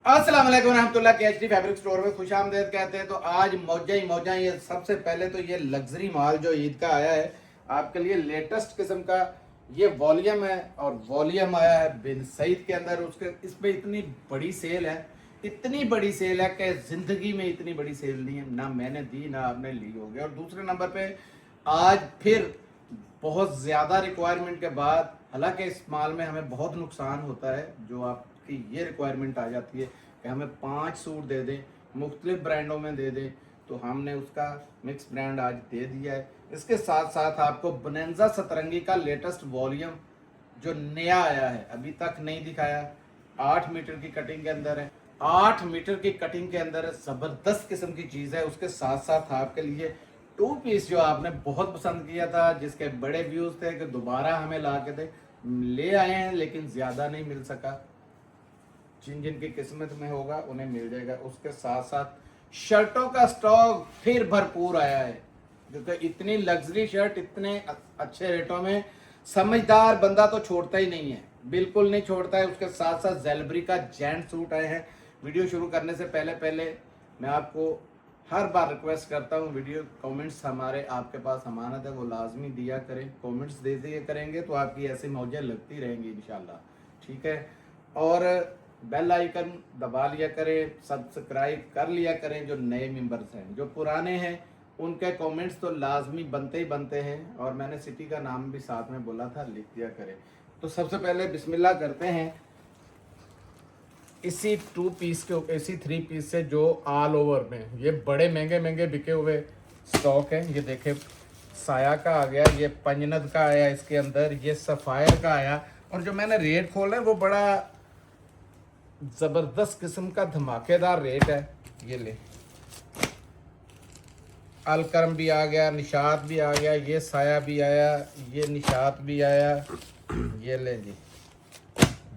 अस्सलाम वालेकुम रहमतुल्लाह। केएचडी फैब्रिक स्टोर में खुशामदीद कहते हैं। तो आज मौजा ही मौजा। ये सबसे पहले तो ये लग्जरी माल जो ईद का आया है आपके लिए लेटेस्ट किस्म का ये वॉल्यूम है, और वॉल्यूम आया है बिन सईद के अंदर। उसके इसमें इतनी बड़ी सेल है, इतनी बड़ी सेल है कि जिंदगी में इतनी बड़ी सेल नहीं है, ना मैंने दी ना आपने ली होगी। और दूसरे नंबर पे आज फिर बहुत ज़्यादा रिक्वायरमेंट के बाद, हालांकि इस माल में हमें बहुत नुकसान होता है, जो आपकी ये रिक्वायरमेंट आ जाती है कि हमें 5 सूट दे दें, मुख्तलिफ ब्रांडों में दे दें, तो हमने उसका मिक्स ब्रांड आज दे दिया है। इसके साथ साथ आपको बोनांजा सतरंगी का लेटेस्ट वॉल्यूम जो नया आया है, अभी तक नहीं दिखाया, 8 मीटर की कटिंग के अंदर है। 8 मीटर की कटिंग के अंदर ज़बरदस्त किस्म की चीज़ है। उसके साथ साथ आपके लिए 2 पीस जो आपने बहुत पसंद किया था, जिसके बड़े व्यूज़ थे कि दोबारा हमें ला के दे, ले आए हैं, लेकिन ज़्यादा नहीं मिल सका। जिन जिन की किस्मत में होगा उन्हें मिल जाएगा। उसके साथ साथ शर्टों का स्टॉक फिर भरपूर आया है, क्योंकि इतनी लग्जरी शर्ट इतने अच्छे रेटों में समझदार बंदा तो छोड़ता ही नहीं है, बिल्कुल नहीं छोड़ता है। उसके साथ साथ जेलबरी का जेंट सूट आए हैं। वीडियो शुरू करने से पहले पहले मैं आपको हर बार रिक्वेस्ट करता हूँ, वीडियो कमेंट्स हमारे आपके पास अमानत है, वो लाजमी दिया करें। कमेंट्स दे दिए करेंगे तो आपकी ऐसी मौजें लगती रहेंगी इंशाल्लाह, ठीक है। और बेल आइकन दबा लिया करें, सब्सक्राइब कर लिया करें जो नए मेंबर्स हैं। जो पुराने हैं उनके कमेंट्स तो लाजमी बनते ही बनते हैं, और मैंने सिटी का नाम भी साथ में बोला था, लिख दिया करें। तो सबसे पहले बिस्मिल्लाह करते हैं इसी 2 पीस के, इसी 3 पीस से जो ऑल ओवर में ये बड़े महंगे महंगे बिके हुए स्टॉक है। ये देखे, साया का आ गया, ये पंजनद का आया इसके अंदर, ये सफ़ायर का आया। और जो मैंने रेट खोला है वो बड़ा ज़बरदस्त किस्म का धमाकेदार रेट है। ये ले, अलकरम भी आ गया, निशात भी आ गया, ये साया भी आया, ये निशात भी आया, ये ले जी,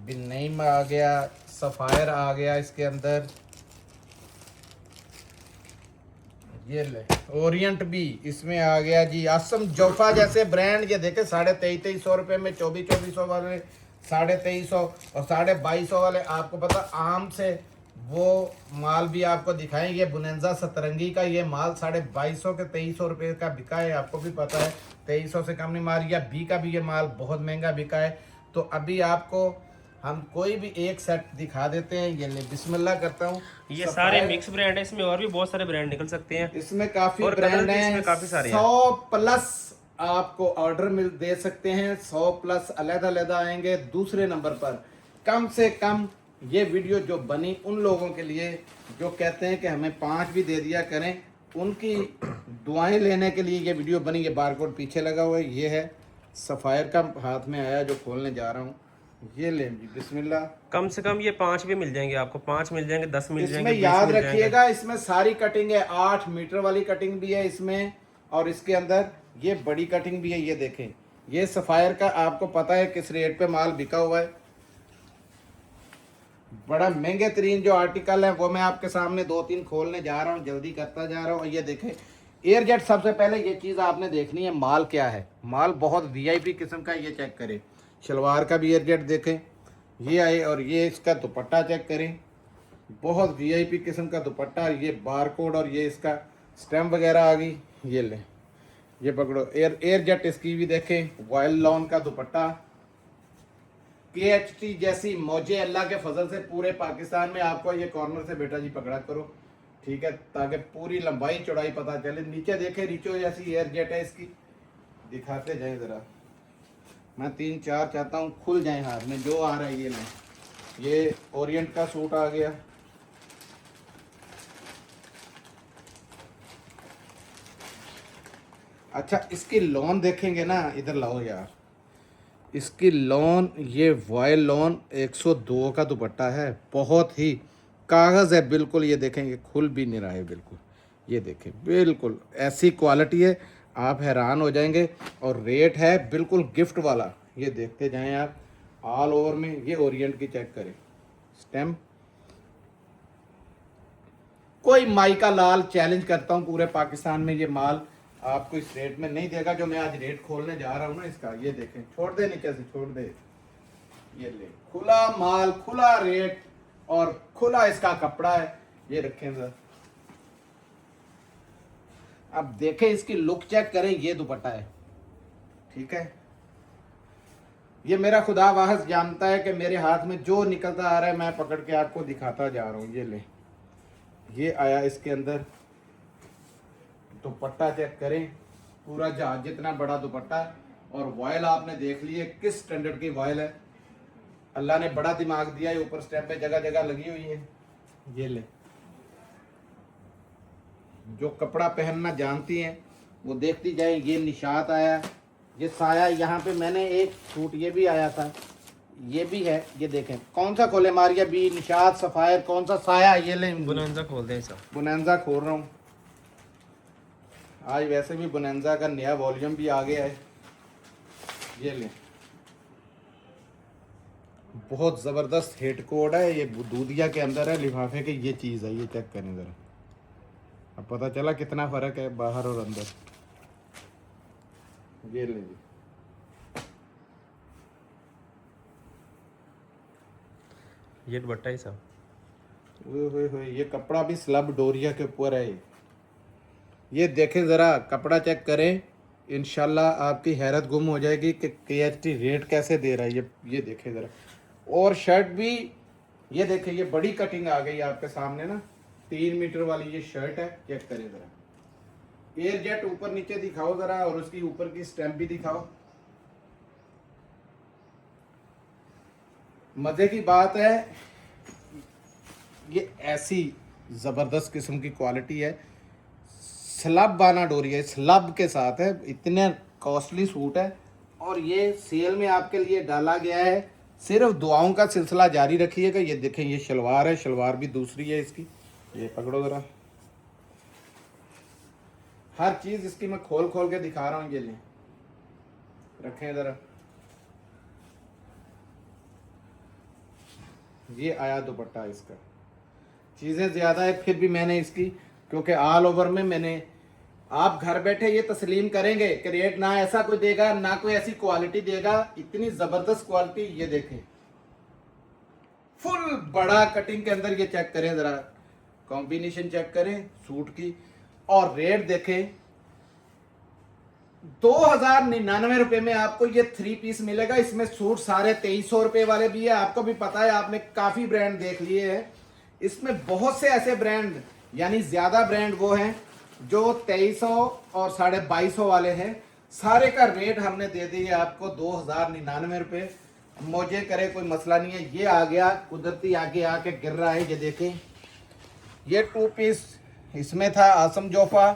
बिन्नईम आ गया, सफ़ायर आ गया इसके अंदर, ये ले ओरिएंट भी इसमें आ गया जी। आसम जोफा जैसे ब्रांड, ये देखे 2350 रुपये में, 2400 वाले 2350 और 2250 वाले। आपको पता आम से वो माल भी आपको दिखाएंगे। बोनांजा सतरंगी का ये माल 2250 के 2300 रुपये का बिका है, आपको भी पता है, 2300 से कम नहीं मार गया। बी का भी ये माल बहुत महंगा बिका है। तो अभी आपको हम कोई भी एक सेट दिखा देते हैं। ये ले, बिस्मिल्लाह करता हूँ। ये सारे मिक्स ब्रांड है, इसमें और भी बहुत सारे ब्रांड निकल सकते हैं। इसमें काफी और ब्रांड हैं, इसमें काफी सारे 100 प्लस आपको ऑर्डर मिल दे सकते हैं। 100 प्लस अलग-अलग आएंगे। दूसरे नंबर पर कम से कम ये वीडियो जो बनी उन लोगों के लिए जो कहते हैं कि हमें 5 भी दे दिया करें, उनकी दुआएं लेने के लिए ये वीडियो बनी। ये बारकोड पीछे लगा हुआ है, ये है सफ़ायर का हाथ में आया जो खोलने जा रहा हूँ। ये लें जी, बिस्मिल्लाह। कम से कम ये 5 भी मिल जाएंगे आपको, 5 मिल जाएंगे, 10 मिल इसमें जाएंगे, 20 याद मिल जाएंगे। रखिएगा, इसमें सारी कटिंग है। 8 मीटर वाली कटिंग भी है इसमें, और इसके अंदर ये बड़ी कटिंग भी है। ये देखें, ये सफ़ायर का आपको पता है किस रेट पे माल बिका हुआ है। बड़ा महंगे तरीन जो आर्टिकल है वो मैं आपके सामने 2-3 खोलने जा रहा हूँ, जल्दी करता जा रहा हूँ। और ये देखें, एयरजेट। सबसे पहले ये चीज़ आपने देखनी है, माल क्या है। माल बहुत वीआईपी किस्म का, ये चेक करें। शलवार का भी एयरजेट देखें, ये आए। और ये इसका दुपट्टा चेक करें, बहुत वीआईपी किस्म का दुपट्टा। ये बारकोड और ये इसका स्टैम्प वगैरह आ गई। ये ले, ये पकड़ो, एयरजेट इसकी भी देखें, वाइल्ड लॉन का दुपट्टा। केएचटी जैसी मौजे अल्लाह के फजल से पूरे पाकिस्तान में आपको ये कॉर्नर से बेटा जी पकड़ा करो, ठीक है, ताकि पूरी लंबाई चौड़ाई पता चले। नीचे देखे, रिचो जैसी एयरजेट है इसकी, दिखाते जाए ज़रा। मैं 3-4 चाहता हूँ खुल जाए हाथ में, जो आ रहा है ये लें। ये ओरिएंट का सूट आ गया। अच्छा, इसकी लॉन देखेंगे ना, इधर लाओ यार। इसकी लॉन, ये वॉयल लॉन 102 का दुपट्टा है, बहुत ही कागज़ है बिल्कुल। ये देखेंगे, खुल भी नहीं रहा है बिल्कुल। ये देखें, बिल्कुल ऐसी क्वालिटी है, आप हैरान हो जाएंगे। और रेट है बिल्कुल गिफ्ट वाला। ये देखते जाएं आप, ऑल ओवर में। ये ओरिएंट की चेक करें, स्टेम। कोई माई का लाल चैलेंज करता हूँ, पूरे पाकिस्तान में ये माल आपको इस रेट में नहीं देगा जो मैं आज रेट खोलने जा रहा हूँ ना इसका। ये देखें, छोड़ दे नीचे से, छोड़ दे। ये ले, खुला माल, खुला रेट, और खुला इसका कपड़ा है। ये रखें सर, अब देखें इसकी लुक चेक करें। ये दुपट्टा है, ठीक है। ये मेरा खुदा वाहस जानता है कि मेरे हाथ में जो निकलता आ रहा है मैं पकड़ के आपको दिखाता जा रहा हूँ। ये ले, ये आया इसके अंदर दुपट्टा, चेक करें पूरा जहाज जितना बड़ा दुपट्टा है। और वॉयल आपने देख ली है किस स्टैंडर्ड की वॉयल है। अल्लाह ने बड़ा दिमाग दिया है, ऊपर स्टेप पे जगह जगह लगी हुई है। ये ले, जो कपड़ा पहनना जानती हैं वो देखती जाए। ये निशात आया, ये साया, यहाँ पे मैंने एक सूट ये भी आया था, ये भी है। ये देखें कौन सा खोले मारिया भी, निशात, सफायर, कौन सा साया। ये ले, बोनांजा खोल दें सब। बोनांजा खोल रहा हूँ। आज वैसे भी बोनांजा का नया वॉल्यूम भी आ गया है। ये ले, बहुत ज़बरदस्त हेड कोड है। ये दूधिया के अंदर है लिफाफे के, ये चीज़ है। ये चेक करें ज़रा, अब पता चला कितना फ़र्क है बाहर और अंदर। ये ले जी, ये दुपट्टा ही सब। ओए ये कपड़ा भी स्लब डोरिया के ऊपर है। ये देखें ज़रा, कपड़ा चेक करें, इंशाल्लाह आपकी हैरत गुम हो जाएगी कि KHT रेट कैसे दे रहा है। ये देखें ज़रा, और शर्ट भी ये देखें, ये बड़ी कटिंग आ गई आपके सामने ना, 3 मीटर वाली ये शर्ट है। चेक करें ज़रा, एयर जेट ऊपर नीचे दिखाओ ज़रा, और उसकी ऊपर की स्टैम्प भी दिखाओ। मज़े की बात है, ये ऐसी ज़बरदस्त किस्म की क्वालिटी है। स्लब बाना डोरी है, स्लब के साथ है। इतने कॉस्टली सूट है, और ये सेल में आपके लिए डाला गया है। सिर्फ दुआओं का सिलसिला जारी रखिएगा। ये देखें, ये शलवार है, शलवार भी दूसरी है इसकी। ये पकड़ो ज़रा, हर चीज़ इसकी मैं खोल खोल के दिखा रहा हूँ। ये लें, रखें ज़रा। ये आया दुपट्टा इसका। चीज़ें ज़्यादा है फिर भी मैंने इसकी, क्योंकि ऑल ओवर में मैंने, आप घर बैठे ये तस्लीम करेंगे कि रेट ना ऐसा कोई देगा, ना कोई ऐसी क्वालिटी देगा। इतनी ज़बरदस्त क्वालिटी। ये देखें, फुल बड़ा कटिंग के अंदर। ये चेक करें ज़रा, कॉम्बिनेशन चेक करें सूट की, और रेट देखें। 2099 रुपये में आपको ये 3 पीस मिलेगा। इसमें सूट सारे 2300 रुपये वाले भी है। आपको भी पता है, आपने काफ़ी ब्रांड देख लिए हैं। इसमें बहुत से ऐसे ब्रांड, यानी ज़्यादा ब्रांड वो हैं जो 2300 और 2250 वाले हैं। सारे का रेट हमने दे दिया आपको 2099 रुपये। मुझे करे कोई मसला नहीं है। ये आ गया कुदरती आगे आके गिर रहा है। ये देखें, ये 2 पीस इसमें था। आसम जोफा,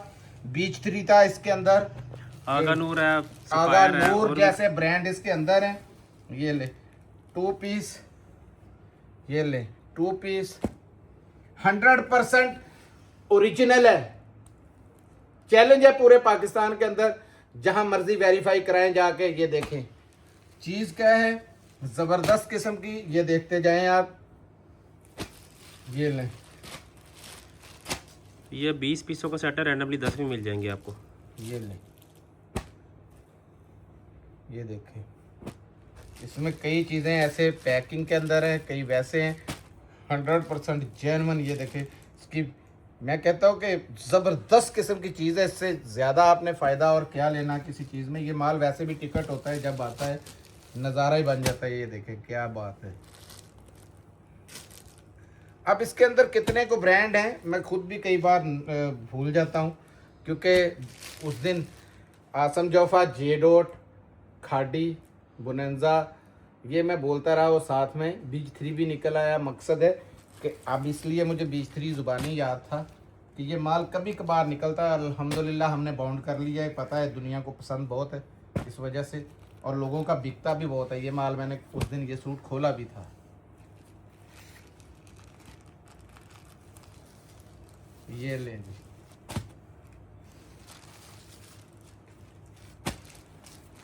बीच 3 था इसके अंदर। आगा नूर है, आगा सफायर है, नूर और जैसे ब्रांड इसके अंदर है। ये ले 2 पीस, ये ले 2 पीस 100% ओरिजिनल है। चैलेंज है पूरे पाकिस्तान के अंदर, जहां मर्जी वेरीफाई कराएं जाके। ये देखें चीज़ क्या है, ज़बरदस्त किस्म की। ये देखते जाएं आप। ये लें, ये 20 पीसों का सेट है, रैंडमली 10 भी मिल जाएंगे आपको। ये लें, ये देखें, इसमें कई चीज़ें ऐसे पैकिंग के अंदर है, कई वैसे हैं। 100% जेन्युइन। ये देखें इसकी, मैं कहता हूँ कि ज़बरदस्त किस्म की चीज़ है। इससे ज़्यादा आपने फ़ायदा और क्या लेना किसी चीज़ में। ये माल वैसे भी टिकट होता है, जब आता है नज़ारा ही बन जाता है। ये देखें क्या बात है। अब इसके अंदर कितने को ब्रांड हैं मैं खुद भी कई बार भूल जाता हूँ, क्योंकि उस दिन आसम जोफा, जे डॉट, खाडी, बोनेंजा, ये मैं बोलता रहा, वो साथ में बीच 3 भी निकल आया। मकसद है कि अब इसलिए मुझे बीच 3 ज़ुबानी याद था कि ये माल कभी कभार निकलता है। अल्हम्दुलिल्लाह हमने बाउंड कर लिया है। पता है दुनिया को पसंद बहुत है इस वजह से, और लोगों का बिकता भी बहुत है ये माल। मैंने उस दिन ये सूट खोला भी था। ये ले जी,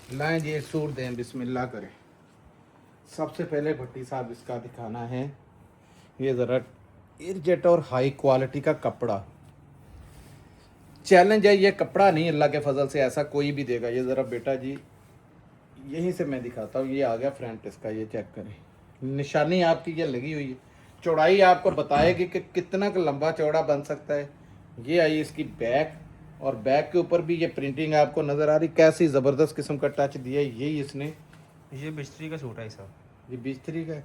लाएं जी, एक सूट दें, बिस्मिल्लाह करें। सबसे पहले भट्टी साहब इसका दिखाना है। ये ज़रा एयरजेट और हाई क्वालिटी का कपड़ा। चैलेंज है, ये कपड़ा नहीं अल्लाह के फजल से ऐसा कोई भी देगा। ये ज़रा बेटा जी यहीं से मैं दिखाता हूँ। ये आ गया फ्रंट इसका, ये चेक करें, निशानी आपकी ये लगी हुई है। चौड़ाई आपको बताएगी कि कितना का लंबा चौड़ा बन सकता है। ये आई इसकी बैक, और बैक के ऊपर भी ये प्रिंटिंग आपको नज़र आ रही, कैसी ज़बरदस्त किस्म का टच दिया है। यही इसने, ये बिस्तरी का सूट है साहब। ये बिस्तरी का है।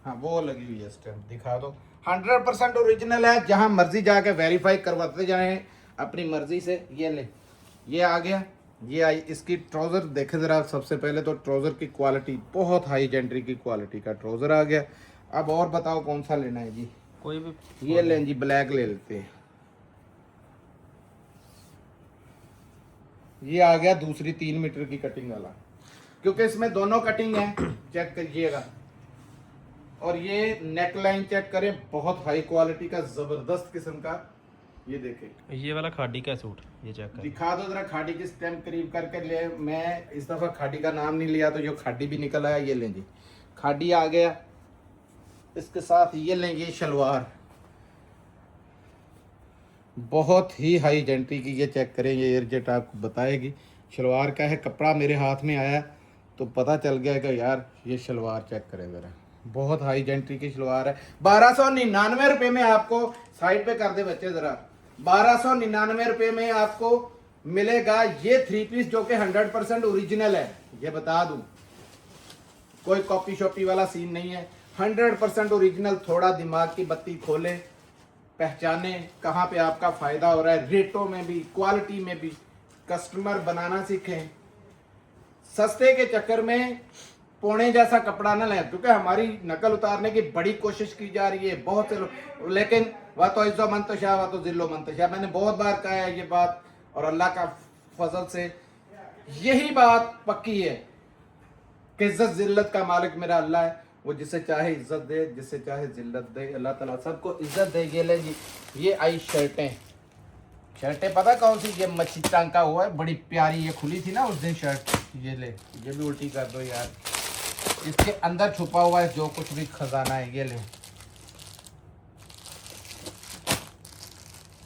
हाँ वो लगी हुई है स्टैम्प, दिखा दो। 100% ओरिजिनल है, जहाँ मर्जी जाके वेरीफाई करवाते जाएं अपनी मर्जी से। ये ले, ये आ गया। ये आई इसकी ट्राउज़र, देखे ज़रा। सबसे पहले तो ट्राउज़र की क्वालिटी बहुत हाई जेंट्री की क्वालिटी का ट्राउज़र आ गया। अब और बताओ कौन सा लेना है जी? कोई भी, ये लें जी, ब्लैक ले लेते हैं। ये आ गया दूसरी 3 मीटर की कटिंग वाला, क्योंकि इसमें दोनों कटिंग है, चेक करिएगा। और ये नेक लाइन चेक करें, बहुत हाई क्वालिटी का जबरदस्त किस्म का। ये देखें, ये वाला खाड़ी का सूट, ये चेक कर। दिखा दो जरा खाड़ी की स्टैम्प करीब करके ले। मैं इस दफा खाड़ी का नाम नहीं लिया तो जो खाड़ी भी निकल आया। ये लें जी, खाड़ी आ गया। इसके साथ ये लें, ये शलवार बहुत ही हाई जेंट्री की। ये चेक करें, ये एयरजेट आपको बताएगी शलवार का है। कपड़ा मेरे हाथ में आया तो पता चल गया कि यार ये शलवार चेक करें ज़रा, बहुत हाई जेंट्री की शलवार है। 1299 रुपये में आपको, साइड पे कर दे बच्चे ज़रा, 1299 रुपये में आपको मिलेगा ये 3 पीस, जो कि 100% ओरिजिनल है। ये बता दूँ, कोई कॉपी शॉपी वाला सीन नहीं है, 100% ओरिजिनल। थोड़ा दिमाग की बत्ती खोलें, पहचाने कहाँ पे आपका फ़ायदा हो रहा है, रेटों में भी, क्वालिटी में भी। कस्टमर बनाना सीखें, सस्ते के चक्कर में पौने जैसा कपड़ा ना लें, क्योंकि हमारी नकल उतारने की बड़ी कोशिश की जा रही है बहुत से लोग। लेकिन वह तो इज्जो मंतशा, वह तो जिल्लो मंतशा, मैंने बहुत बार कहा है ये बात, और अल्लाह का फजल से यही बात पक्की है कि इज्जत जिल्लत का मालिक मेरा अल्लाह है। वो जिसे चाहे इज्जत दे, जिसे चाहे जिल्लत दे। अल्लाह ताला सबको इज्जत दे। ये ले जी, ये आई शर्टें। शर्टें पता कौन सी? ये मच्छी टांका हुआ है, बड़ी प्यारी। ये खुली थी ना उस दिन शर्ट। ये ले, ये भी उल्टी कर दो यार। इसके अंदर छुपा हुआ है जो कुछ भी खजाना है। ये ले,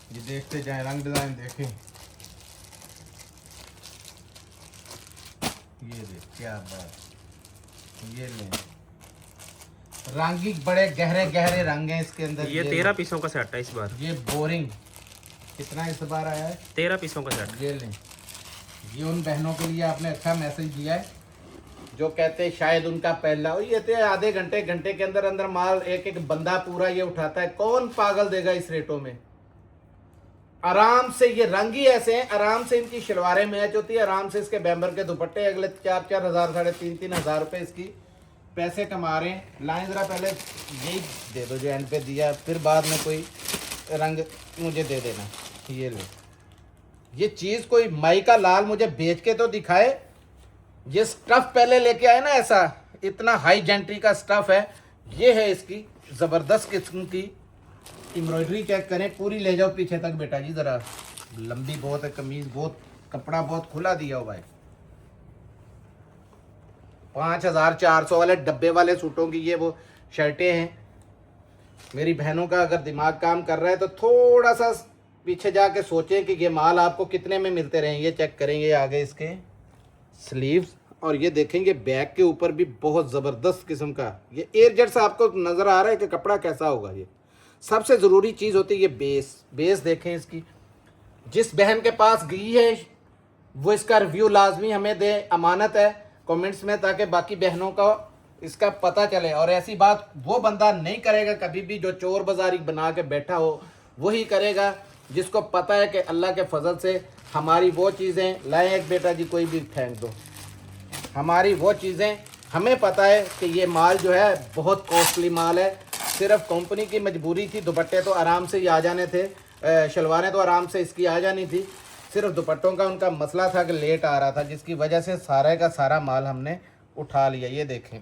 ये देखते जाए, रंग डिजाइन देखें। ये ले, क्या बात। ये ले, रंगी बड़े गहरे गहरे रंग हैं इसके अंदर। ये 13 पीसों का सेट है इस बार। ये बोरिंग कितना इस बार आया है? 13 पीसों का सेट। ये लें, ये उन बहनों के लिए आपने अच्छा मैसेज दिया है जो कहते हैं शायद उनका पहला हो। ये तो आधे घंटे घंटे के अंदर अंदर माल एक एक बंदा पूरा ये उठाता है। कौन पागल देगा इस रेटों में? आराम से ये रंग ही ऐसे हैं, आराम से इनकी शलवारें मैच होती है, आराम से इसके बैम्बर के दुपट्टे अगले 4-4 हज़ार, 3.5 हज़ार रुपये इसकी पैसे कमा रहे हैं। लाइन ज़रा पहले यही दे दो जो एंड पे दिया, फिर बाद में कोई रंग मुझे दे देना। ये लो, ये चीज़ कोई माई का लाल मुझे बेच के तो दिखाए। ये स्टफ़ पहले लेके आए ना, ऐसा इतना हाई जेंट्री का स्टफ़ है। ये है इसकी ज़बरदस्त किस्म की एम्ब्रॉयडरी। चेक करें पूरी, ले जाओ पीछे तक बेटा जी ज़रा। लंबी बहुत है कमीज़, बहुत कपड़ा बहुत खुला दिया हुआ है। 5400 वाले डब्बे वाले सूटों की ये वो शर्टें हैं। मेरी बहनों का अगर दिमाग काम कर रहा है तो थोड़ा सा पीछे जाके सोचें कि ये माल आपको कितने में मिलते रहे। ये चेक करेंगे आगे इसके स्लीव्स, और ये देखेंगे बैक के ऊपर भी बहुत ज़बरदस्त किस्म का ये एयरजेट सा आपको नज़र आ रहा है कि कपड़ा कैसा होगा। ये सबसे ज़रूरी चीज़ होती है ये बेस। बेस देखें इसकी। जिस बहन के पास गई है वो इसका रिव्यू लाजमी हमें दे, अमानत है, कमेंट्स में, ताकि बाकी बहनों को इसका पता चले। और ऐसी बात वो बंदा नहीं करेगा कभी भी जो चोर बाजारी बना के बैठा हो, वही करेगा जिसको पता है कि अल्लाह के फजल से हमारी वो चीज़ें लाएँ। एक बेटा जी कोई भी फेंक दो, हमारी वो चीज़ें हमें पता है कि ये माल जो है बहुत कॉस्टली माल है। सिर्फ कंपनी की मजबूरी थी, दुपट्टे तो आराम से ही आ जाने थे, शलवारें तो आराम से इसकी आ जानी थी। सिर्फ दुपट्टों का उनका मसला था कि लेट आ रहा था, जिसकी वजह से सारे का सारा माल हमने उठा लिया। ये देखें,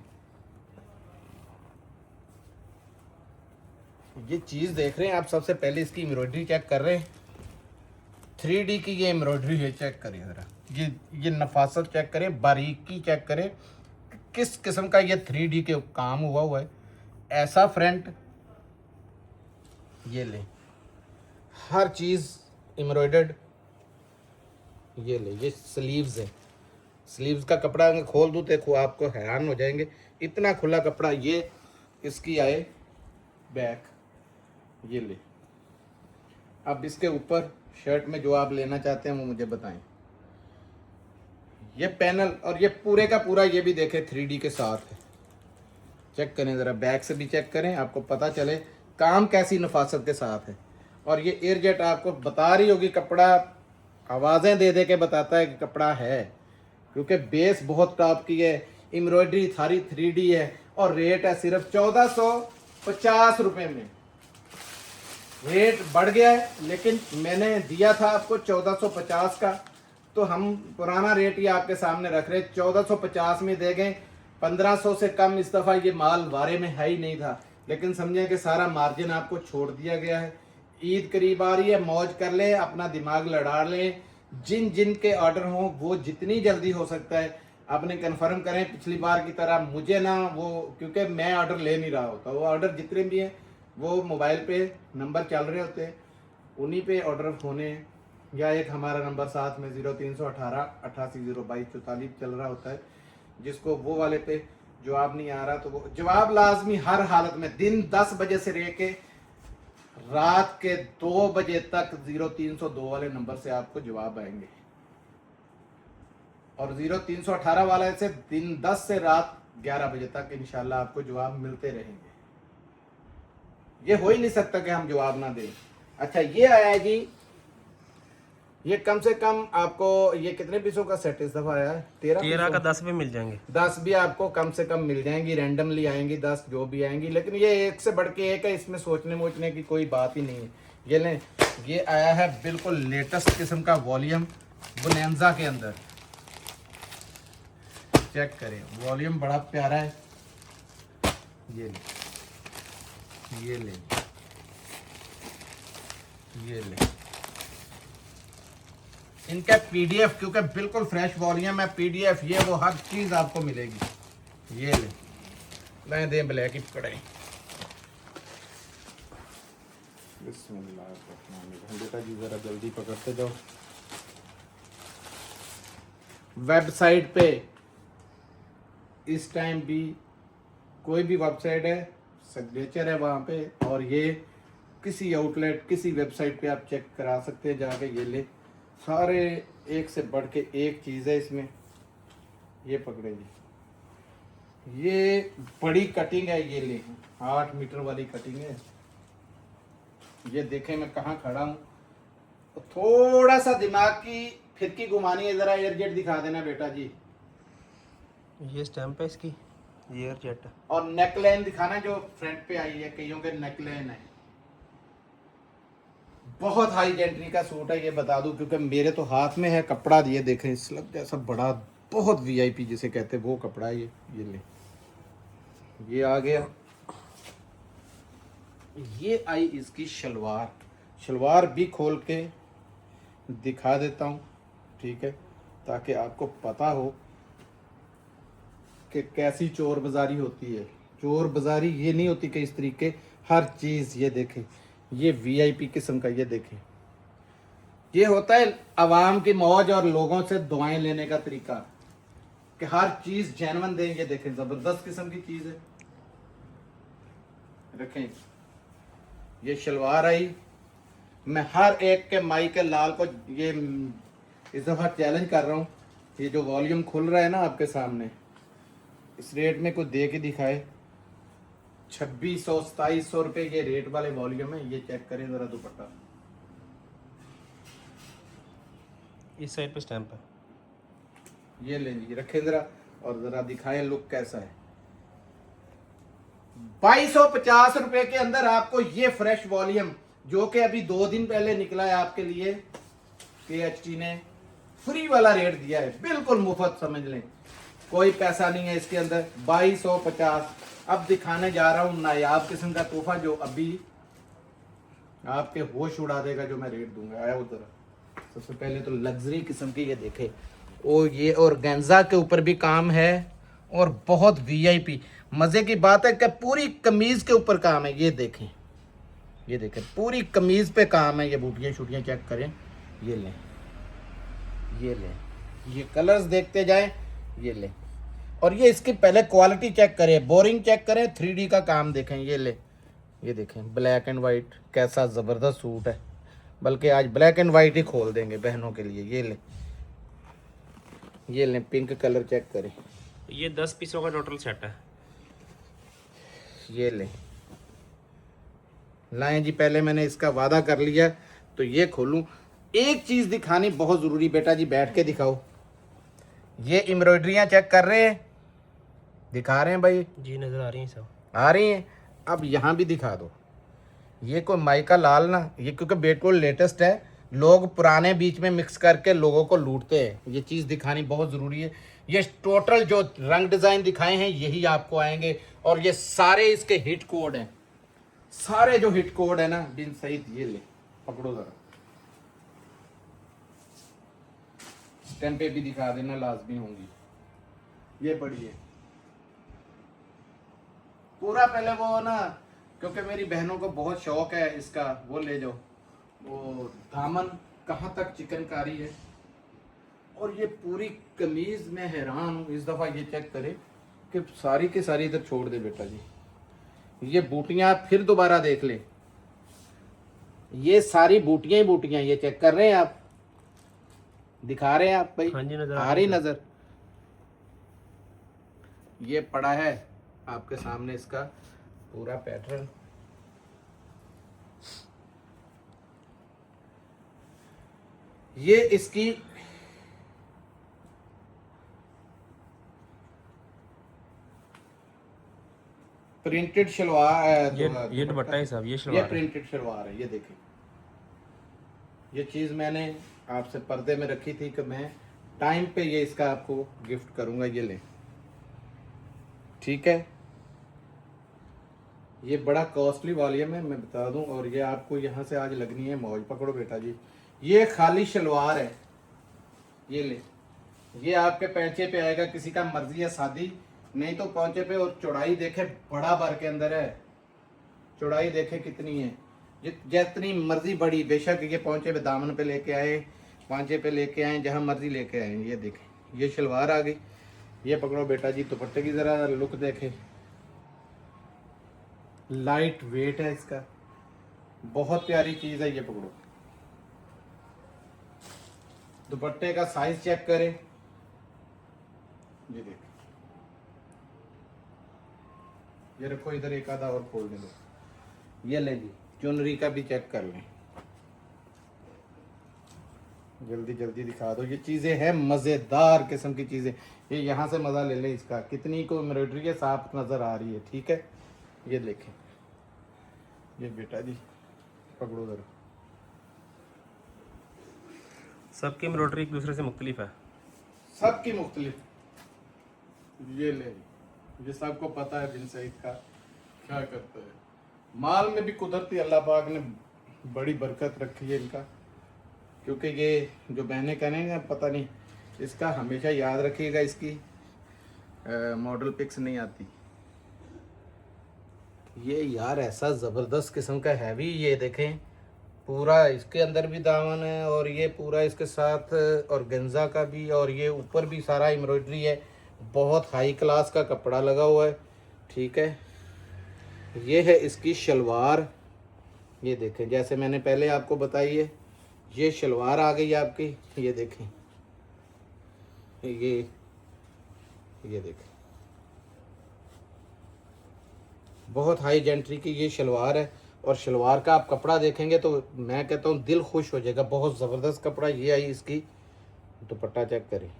ये चीज़ देख रहे हैं आप। सबसे पहले इसकी एम्ब्रॉयडरी चेक कर रहे हैं, 3D की ये एम्ब्रॉयडरी है। चेक करिए ज़रा, ये नफासत चेक करें, बारीकी चेक करें, किस किस्म का ये 3D के काम हुआ है। ऐसा फ्रंट, ये ले, हर चीज़ एम्ब्रॉयडर्ड। ये ले, ये स्लीव्स है। स्लीव्स का कपड़ा अगर खोल दूँ देखो आपको हैरान हो जाएंगे, इतना खुला कपड़ा। ये इसकी आए बैक, ये ले। अब इसके ऊपर शर्ट में जो आप लेना चाहते हैं वो मुझे बताएं। ये पैनल और ये पूरे का पूरा ये भी देखें 3D के साथ है। चेक करें ज़रा, बैक से भी चेक करें, आपको पता चले काम कैसी नफासत के साथ है। और ये एयरजेट आपको बता रही होगी, कपड़ा आवाज़ें दे दे के बताता है कि कपड़ा है, क्योंकि बेस बहुत टॉप की है, एम्ब्रॉयडरी सारी 3D है और रेट है सिर्फ 1450 रुपये में। रेट बढ़ गया है लेकिन मैंने दिया था आपको 1450 का, तो हम पुराना रेट ही आपके सामने रख रहे, 1450 में दे गए। 1500 से कम इस दफ़ा ये माल वारे में है ही नहीं था, लेकिन समझें कि सारा मार्जिन आपको छोड़ दिया गया है। ईद करीब आ रही है, मौज कर लें, अपना दिमाग लड़ा लें। जिन जिन के ऑर्डर हों वो जितनी जल्दी हो सकता है आपने कंफर्म करें। पिछली बार की तरह मुझे ना वो, क्योंकि मैं ऑर्डर ले नहीं रहा होता, वो ऑर्डर जितने भी हैं वो मोबाइल पे नंबर चल रहे होते हैं, उन्हीं पे ऑर्डर होने हैं। या एक हमारा नंबर साथ में 0318 88 022 चल रहा होता है, जिसको वो वाले पे जवाब नहीं आ रहा तो वो जवाब लाजमी हर हालत में दिन 10 बजे से लेके रात के 2 बजे तक 0302 वाले नंबर से आपको जवाब आएंगे, और 0318 वाले से दिन 10 से रात 11 बजे तक इंशाल्लाह आपको जवाब मिलते रहेंगे। ये हो ही नहीं सकता कि हम जवाब ना दें। अच्छा, ये आया है जी, ये कम से कम आपको ये कितने पीसों का सेट इस दफा आया है? 13 का 10 भी मिल जाएंगे। 10 भी आपको कम से कम मिल जाएंगी, रैंडमली आएंगी 10 जो भी आएंगी, लेकिन ये एक से बढ़ के एक है, इसमें सोचने मोचने की कोई बात ही नहीं है। ये लें, ये आया है बिल्कुल लेटेस्ट किस्म का वॉल्यूम बोनेंजा के अंदर। चेक करें, वॉल्यूम बड़ा प्यारा है। ये ले, ये ले, ये ले। इनका पीडीएफ, क्योंकि बिल्कुल फ्रेश वॉल्यूम है, पीडीएफ ये वो हर चीज आपको मिलेगी। ये ले, मैं दे ब्लैक ही पकड़े। बेटा जी जरा जल्दी पकड़ते जाओ। वेबसाइट पे इस टाइम भी कोई भी वेबसाइट है, सिग्नेचर है वहाँ पे, और ये किसी आउटलेट किसी वेबसाइट पे आप चेक करा सकते हैं जाके। ये ले, सारे एक से बढ़ के एक चीज़ है इसमें। ये पकड़े जी, ये बड़ी कटिंग है, ये ले 8 मीटर वाली कटिंग है। ये देखें मैं कहाँ खड़ा हूँ, थोड़ा सा दिमाग की फिरकी घुमानी है, ज़रा एयरजेट दिखा देना बेटा जी। ये स्टैम्प है इसकी, ये एयरजेट। और नेकलाइन दिखाना जो फ्रंट पे आई है, कईयों के नेकलाइन है। बहुत हाई जेंट्री का सूट है, ये बता दूं, क्योंकि मेरे तो हाथ में है कपड़ा। ये देखें, स्लब जैसा बड़ा, बहुत वीआईपी जिसे कहते हैं वो कपड़ा है ये ले, ये आ गया। ये आई इसकी शलवार, शलवार भी खोल के दिखा देता हूँ, ठीक है, ताकि आपको पता हो कि कैसी चोर बाजारी होती है। चोर बाजारी ये नहीं होती कि इस तरीके हर चीज़। ये देखें, ये वीआईपी किस्म का, ये देखें, ये होता है आवाम की मौज और लोगों से दुआएं लेने का तरीका, कि हर चीज़ जेन्युइन दें। ये देखें, ज़बरदस्त किस्म की चीज़ है। रखें, ये शलवार आई। मैं हर एक के माई के लाल को ये इस दफ़ा चैलेंज कर रहा हूँ, ये जो वॉल्यूम खुल रहा है ना आपके सामने, इस रेट में कोई दे के दिखाए। 2600-2700 रुपये ये रेट वाले वॉल्यूम है। ये चेक करें ज़रा दुपट्टा, इस साइड पे स्टैम्प है। ये ले लीजिए, रखें ज़रा और ज़रा दिखाएं लुक कैसा है। 2250 रुपये के अंदर आपको ये फ्रेश वॉल्यूम, जो कि अभी 2 दिन पहले निकला है आपके लिए, KHT ने फ्री वाला रेट दिया है, बिल्कुल मुफ्त समझ लें, कोई पैसा नहीं है इसके अंदर। 2250। अब दिखाने जा रहा हूँ नायाब किस्म का तोहफा, जो अभी आपके होश उड़ा देगा, जो मैं रेट दूंगा। आया उधर, सबसे पहले तो लग्जरी किस्म की ये देखे, ओ ये और गेंजा के ऊपर भी काम है, और बहुत वीआईपी। मज़े की बात है कि पूरी कमीज़ के ऊपर काम है। ये देखें, ये देखें, पूरी कमीज़ पे काम है। ये बूटियाँ शूटियाँ चेक करें, ये लें, ये लें, ये कलर्स देखते जाएं, ये लें। और ये इसकी पहले क्वालिटी चेक करें, बोरिंग चेक करें, 3D का काम देखें। ये ले, ये देखें ब्लैक एंड वाइट, कैसा ज़बरदस्त सूट है। बल्कि आज ब्लैक एंड वाइट ही खोल देंगे बहनों के लिए। ये लें पिंक कलर चेक करें। ये 10 पीसों का टोटल सेट है। ये लें, लाएं जी। पहले मैंने इसका वादा कर लिया तो ये खोलूं। एक चीज़ दिखानी बहुत ज़रूरी, बेटा जी बैठ के दिखाओ। ये एम्ब्रॉयडरियाँ चेक कर रहे हैं, दिखा रहे हैं भाई? जी नज़र आ रही है सब, आ रही हैं। अब यहाँ भी दिखा दो। ये कोई माइका लाल ना, ये क्योंकि बिल्कुल लेटेस्ट है, लोग पुराने बीच में मिक्स करके लोगों को लूटते हैं। ये चीज़ दिखानी बहुत ज़रूरी है। ये टोटल जो रंग डिज़ाइन दिखाए हैं यही आपको आएंगे, और ये सारे इसके हिट कोड हैं। सारे जो हिट कोड है ना बिन सहित, ये ले पकड़ो ज़रा, स्टैंपे भी दिखा देना, लाजमी होंगी। ये पढ़िए पूरा। पहले वो ना, क्योंकि मेरी बहनों को बहुत शौक है इसका, वो ले जाओ। वो दामन कहाँ तक चिकनकारी है, और ये पूरी कमीज में हैरान हूँ इस दफ़ा। ये चेक करे कि सारी की सारी इधर छोड़ दे बेटा जी। ये बूटियाँ फिर दोबारा देख ले, ये सारी बूटियाँ ही बूटियाँ। ये चेक कर रहे हैं आप, दिखा रहे हैं आप भाई? हाँ जी, नजर आ रही नजर। ये पड़ा है आपके सामने इसका पूरा पैटर्न। ये इसकी प्रिंटेड शलवार है। ये दुपट्टा है साहब, ये ये शलवार है। प्रिंटेड शलवार है। ये देखें, ये चीज़ मैंने आपसे पर्दे में रखी थी कि मैं टाइम पे ये इसका आपको गिफ्ट करूंगा। ये लें, ठीक है। ये बड़ा कॉस्टली वॉल्यूम है, मैं बता दूं। और ये आपको यहाँ से आज लगनी है मौज। पकड़ो बेटा जी, ये खाली शलवार है। ये ले, ये आपके पैंचे पे आएगा, किसी का मर्जी है शादी, नहीं तो पहुंचे पे। और चौड़ाई देखे बड़ा भर के अंदर है, चौड़ाई देखे कितनी है, जितनी मर्जी बड़ी। बेशक ये पहुंचे पे दामन पे लेके आए, पांचे पे लेके आए, जहां मर्जी लेके आए। ये देखें, ये शलवार आ गई। ये पकड़ो बेटा जी, दुपट्टे की जरा लुक देखे, लाइट वेट है इसका, बहुत प्यारी चीज है। ये पकड़ो, दुपट्टे का साइज चेक करें। ये देख, ये रखो इधर, एक आधा और खोल दे दो। ये ले जी, चुनरी का भी चेक कर लें, जल्दी जल्दी दिखा दो। ये चीज़ें हैं मज़ेदार किस्म की चीज़ें। ये यहाँ से मज़ा ले लें इसका, कितनी को एम्ब्रॉयडरी है, साफ नज़र आ रही है, ठीक है। ये देखें, ये बेटा जी पकड़ो जरा। सबकी एम्ब्रॉयडरी एक दूसरे से मुख्तलिफ है, सबकी मुख्तलिफ। ये ले, ये सबको पता है बिन सईद का क्या करता है। माल में भी कुदरती अल्लाह पाक ने बड़ी बरकत रखी है इनका, क्योंकि ये जो बहनें कहेंगे पता नहीं, इसका हमेशा याद रखिएगा, इसकी मॉडल पिक्स नहीं आती। ये यार ऐसा ज़बरदस्त किस्म का हैवी, ये देखें पूरा इसके अंदर भी दामन है, और ये पूरा इसके साथ और गंजा का भी, और ये ऊपर भी सारा एम्ब्रॉयडरी है। बहुत हाई क्लास का कपड़ा लगा हुआ है, ठीक है। ये है इसकी शलवार। ये देखें, जैसे मैंने पहले आपको बताई है, ये शलवार आ गई आपकी। ये देखें, ये देखें, बहुत हाई जेंट्री की ये शलवार है। और शलवार का आप कपड़ा देखेंगे तो मैं कहता हूँ दिल खुश हो जाएगा, बहुत ज़बरदस्त कपड़ा। ये आई इसकी, दुपट्टा चेक करें।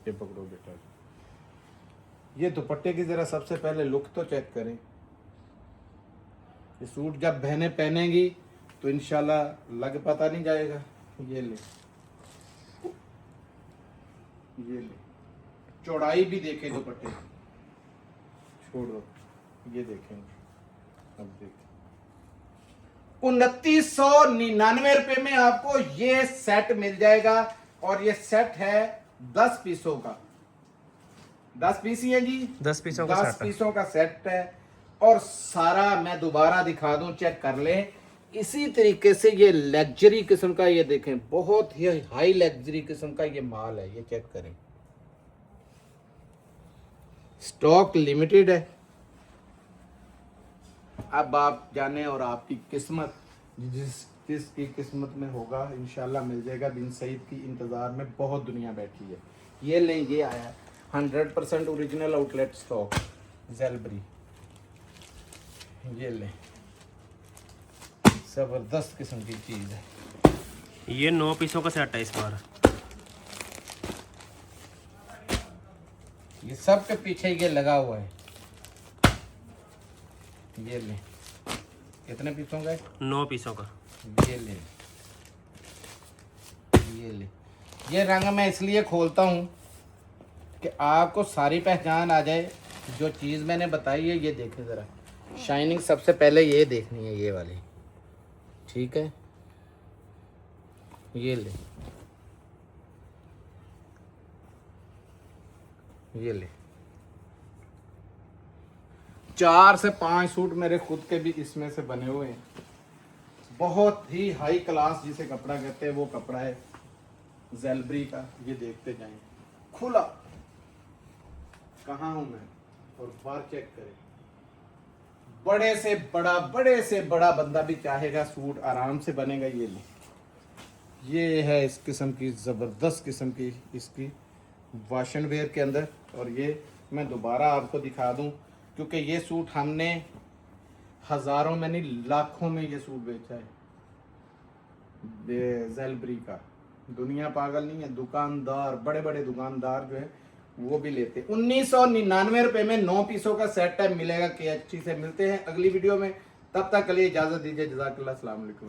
ये पकड़ो बेटा, ये दुपट्टे की ज़रा सबसे पहले लुक तो चेक करें। ये सूट जब बहनें पहनेंगी तो इंशाल्लाह लग पता नहीं जाएगा। ये ले, ये ले, चौड़ाई भी देखें दुपट्टे, छोड़ो। ये देखें, अब देखें 2999 रुपये में आपको ये सेट मिल जाएगा। और ये सेट है 10 पीसों का, 10 पीस ही है जी, 10 पीसों का 10 सेट है। पीसों का सेट है। और सारा मैं दोबारा दिखा दूं, चेक कर लें। इसी तरीके से ये लग्जरी किस्म का, ये देखें बहुत ही हाई लग्जरी किस्म का ये माल है। ये चेक करें, स्टॉक लिमिटेड है, अब आप जाने और आपकी किस्मत जिसकी किस्मत में होगा इंशाल्लाह मिल जाएगा। बिन सईद की इंतज़ार में बहुत दुनिया बैठी है। ये लें, ये आया है 100% ओरिजिनल आउटलेट स्टॉक ज़ेलबरी। ये लें, ज़बरदस्त किस्म की चीज़ है। ये 9 पीसों का सेट है इस बार। ये सब के पीछे ये लगा हुआ है। ये ले, कितने पीसों का है? 9 पीसों का। ये ले, ये ले। ये रंग मैं इसलिए खोलता हूँ कि आपको सारी पहचान आ जाए। जो चीज़ मैंने बताई है ये देखें ज़रा। शाइनिंग सबसे पहले ये देखनी है, ये वाली, ठीक है। ये ले, ये ले। 4 से 5 सूट मेरे खुद के भी इसमें से बने हुए हैं। बहुत ही हाई क्लास जिसे कपड़ा कहते हैं वो कपड़ा है ज़ेलबरी का। ये देखते जाएं, खुला कहाँ हूं मैं, और बार चेक करें। बड़े से बड़ा बंदा भी चाहेगा सूट आराम से बनेगा। ये ले, ये है इस किस्म की ज़बरदस्त किस्म की इसकी वाशन वेयर के अंदर। और ये मैं दोबारा आपको दिखा दूं क्योंकि ये सूट हमने हज़ारों में नहीं लाखों में ये सूट बेचा है ज़ेलबरी का। दुनिया पागल नहीं है, दुकानदार, बड़े बड़े दुकानदार जो है वो भी लेते। 1999 रुपये में 9 पीसों का सेट टाइम मिलेगा KHT से। मिलते हैं अगली वीडियो में, तब तक के लिए इजाज़त दीजिए। जज़ाकल्लाह, अस्सलाम वालेकुम।